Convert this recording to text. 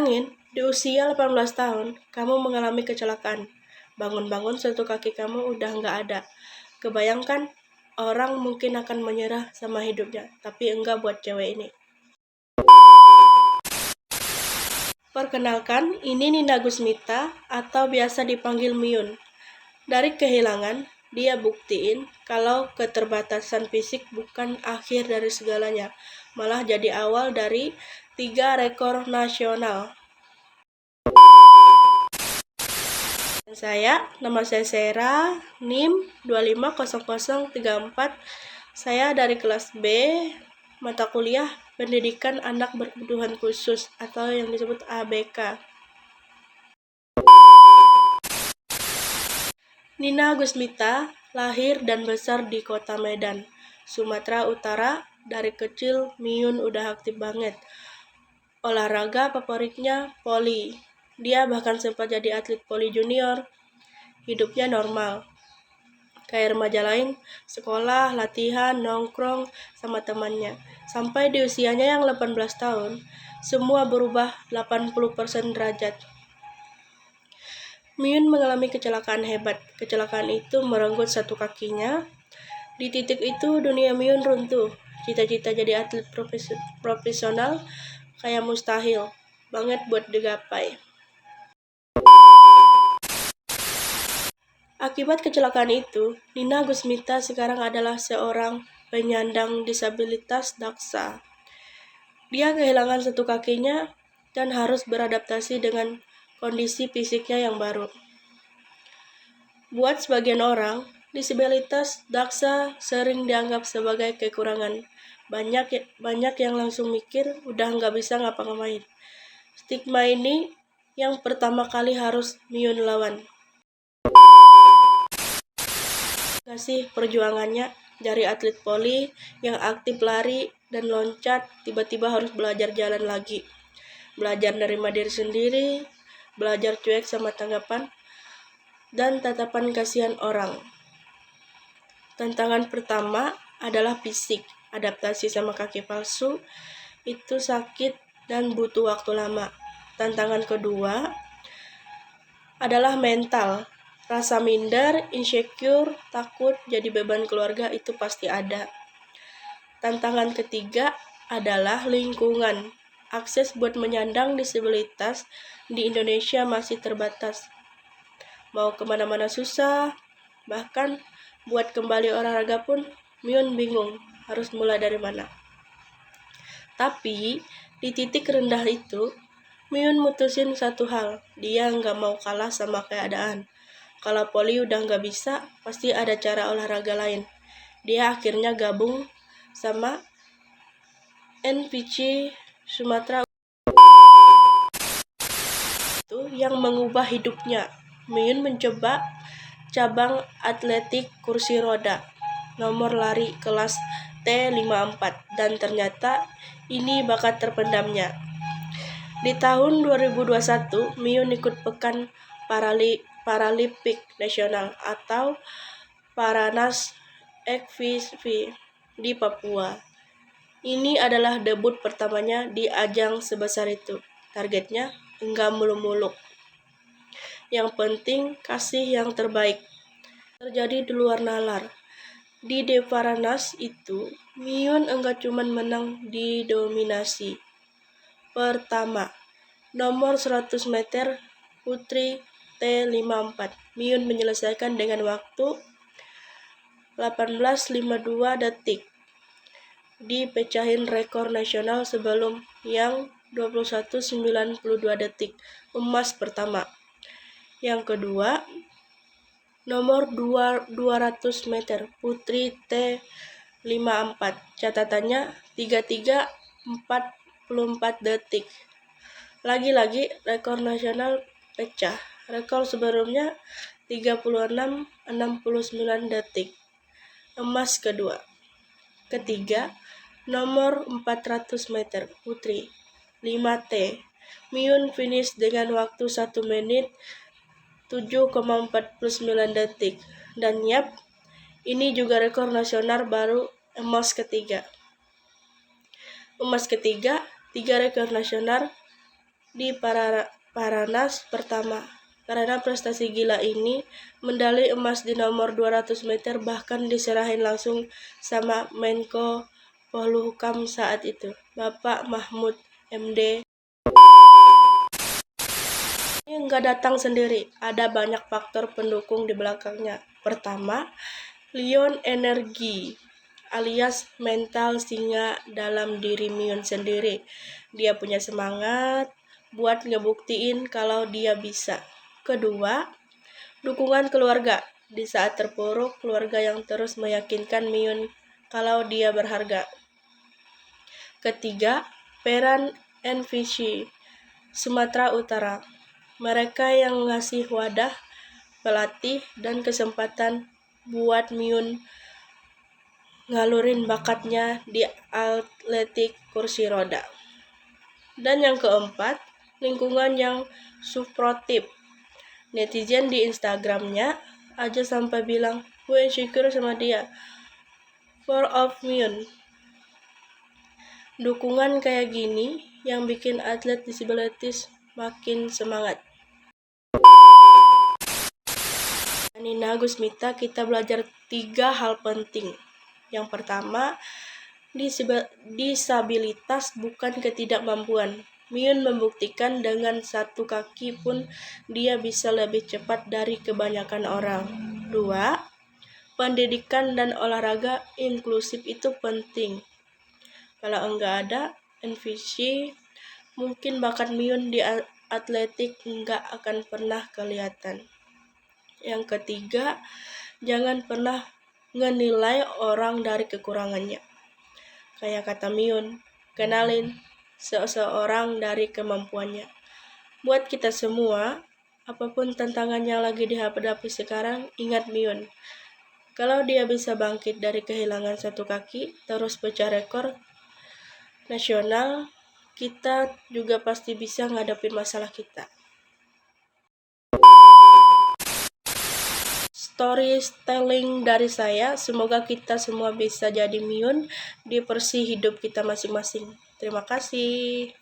Bayangin, di usia 18 tahun, kamu mengalami kecelakaan. Bangun-bangun satu kaki kamu udah nggak ada. Kebayangkan, orang mungkin akan menyerah sama hidupnya, tapi enggak buat cewek ini. Perkenalkan, ini Nina Gusmita atau biasa dipanggil Miyun. Dari kehilangan, dia buktiin kalau keterbatasan fisik bukan akhir dari segalanya, malah jadi awal dari 3 rekor nasional. Nama saya Sera, NIM 250034. Saya dari kelas B, mata kuliah Pendidikan Anak Berkebutuhan Khusus atau yang disebut ABK. Nina Gusmita lahir dan besar di kota Medan, Sumatera Utara. Dari kecil Miyun udah aktif banget. Olahraga favoritnya voli. Dia bahkan sempat jadi atlet voli junior. Hidupnya normal, kayak remaja lain, sekolah, latihan, nongkrong sama temannya. Sampai di usianya yang 18 tahun, semua berubah 80% derajat. Miyun mengalami kecelakaan hebat. Kecelakaan itu merenggut satu kakinya. Di titik itu dunia Miyun runtuh. Cita-cita jadi atlet profesional kayak mustahil banget buat digapai. Akibat kecelakaan itu, Nina Gusmita sekarang adalah seorang penyandang disabilitas daksa. Dia kehilangan satu kakinya dan harus beradaptasi dengan kondisi fisiknya yang baru. Buat sebagian orang, disabilitas daksa sering dianggap sebagai kekurangan. Banyak yang langsung mikir udah nggak bisa ngapa-ngapain. Stigma ini yang pertama kali harus Miyun lawan. Kasih perjuangannya dari atlet voli yang aktif lari dan loncat, tiba-tiba harus belajar jalan lagi. Belajar nerima diri sendiri, belajar cuek sama tanggapan dan tatapan kasihan orang. Tantangan pertama adalah fisik. Adaptasi sama kaki palsu itu sakit dan butuh waktu lama. Tantangan kedua adalah mental. Rasa minder, insecure, takut jadi beban keluarga itu pasti ada. Tantangan ketiga adalah lingkungan. Akses buat menyandang disabilitas di Indonesia masih terbatas. Mau kemana-mana susah, bahkan buat kembali olahraga pun Miyun bingung harus mulai dari mana. Tapi di titik rendah itu, Miyun mutusin satu hal, dia nggak mau kalah sama keadaan. Kalau voli udah nggak bisa, pasti ada cara olahraga lain. Dia akhirnya gabung sama NPC Sumatera itu yang mengubah hidupnya. Miyun mencoba cabang atletik kursi roda, nomor lari kelas T54, dan ternyata ini bakat terpendamnya. Di tahun 2021, Miyun ikut Pekan Paralimpik Nasional atau Paranas XV di Papua. Ini adalah debut pertamanya di ajang sebesar itu. Targetnya enggak muluk-muluk. Yang penting kasih yang terbaik. Terjadi di luar nalar. Di Devaranas itu, Miyun enggak cuma menang di dominasi. Pertama, nomor 100 meter putri T54. Miyun menyelesaikan dengan waktu 18.52 detik. Dipecahin rekor nasional sebelum yang 21.92 detik. Emas pertama. Yang kedua, nomor 200 meter putri T54. Catatannya 33.44 detik. Lagi-lagi rekor nasional pecah. Rekor sebelumnya 36.69 detik. Emas kedua. Ketiga, nomor 400 meter putri 5T. Miyun finish dengan waktu 1 menit 7,49 detik. Dan yap, ini juga rekor nasional baru. Emas ketiga. 3 rekor nasional di Paranas pertama. Karena prestasi gila ini, medali emas di nomor 200 meter bahkan diserahin langsung sama Menko Polhukam saat itu, Bapak Mahfud MD. Ini nggak datang sendiri, ada banyak faktor pendukung di belakangnya. Pertama, Lion Energy alias mental singa dalam diri Myun sendiri. Dia punya semangat buat ngebuktiin kalau dia bisa. Kedua, dukungan keluarga. Di saat terpuruk, keluarga yang terus meyakinkan Myun kalau dia berharga. Ketiga, peran NVC Sumatera Utara. Mereka yang ngasih wadah, pelatih, dan kesempatan buat Myun ngalurin bakatnya di atletik kursi roda. Dan yang keempat, lingkungan yang suportif. Netizen di Instagramnya aja sampai bilang, gue insecure sama dia. For of Myun. Dukungan kayak gini yang bikin atlet disabilitas makin semangat. Nina Gusmita, kita belajar 3 hal penting. Yang pertama, disabilitas bukan ketidakmampuan. Myun membuktikan dengan satu kaki pun dia bisa lebih cepat dari kebanyakan orang. 2. Pendidikan dan olahraga inklusif itu penting. Kalau enggak ada NVC, mungkin bakat Myun di atletik enggak akan pernah kelihatan. Yang ketiga, jangan pernah ngenilai orang dari kekurangannya. Kayak kata Myun, kenalin seseorang dari kemampuannya. Buat kita semua, apapun tantangan yang lagi dihadapi sekarang, ingat Myun. Kalau dia bisa bangkit dari kehilangan satu kaki, terus pecah rekor nasional, kita juga pasti bisa ngadepin masalah kita. Storytelling dari saya, semoga kita semua bisa jadi Myun di versi hidup kita masing-masing. Terima kasih.